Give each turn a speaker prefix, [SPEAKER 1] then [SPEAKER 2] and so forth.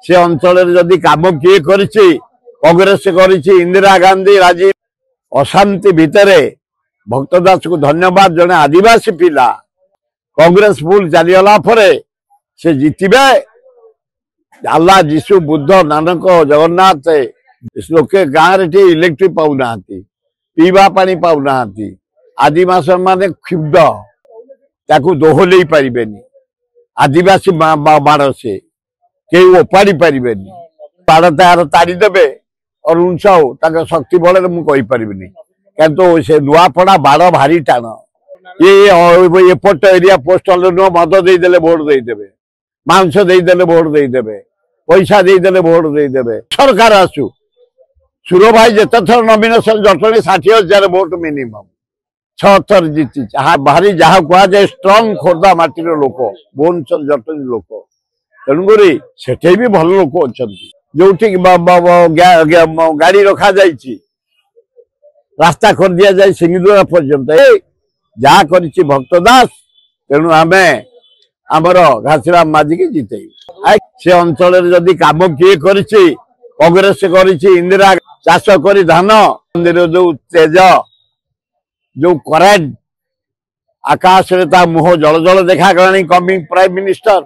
[SPEAKER 1] से अंचल जदि कम किए कांग्रेस इंदिरा गांधी राजीव अशांति भितर भक्तदास को धन्यवाद जड़े आदिवासी पिला कांग्रेस फुल चलीगला से जीतबे अल्लाह जीशु बुद्ध नानक जगन्नाथ लोके गाँव रे इलेक्ट्रिक पाऊना पीवा पानी पाऊना आदिवासी माने क्षुब्ध ताकू दोहलई पारे आदिवासी बाड़ से कई ओपाड़ी पारे बाड़ तार ताड़ीदे अरुण शक्ति बल मुझे किंतु से नुआपड़ा बाड़ भारी टाण ये एपट एरिया पोस्टल नुह मद देदेले भोट देदेवे मांस देदेले भोट देदेवे पैसा देदेले भोट देदेवे सरकार आसू सुर भाई जिते थर नॉमिनेशन जटणी 60,000 भोट मिनिमम 6 थर जीति भारी जहाँ कहुए स्ट्रंग खोर्धा माटीर लोक भुवनेश्वर जटणी लोक तेणुक से भी भल लोक अच्छा जो गाड़ी रखा रास्ता कर दि जाए सिंगदुरा पर्यंत जहाँ कर भक्तदास तेणु आम आमर घासीराम माझी की जीते से अंचल जदि कम किए कांग्रेस इंदिरा चाष कर धान मंदिर जो तेज जो करेंट आकाश रे मुह जल जल देखा गलानी कमिंग प्राइम मिनिस्टर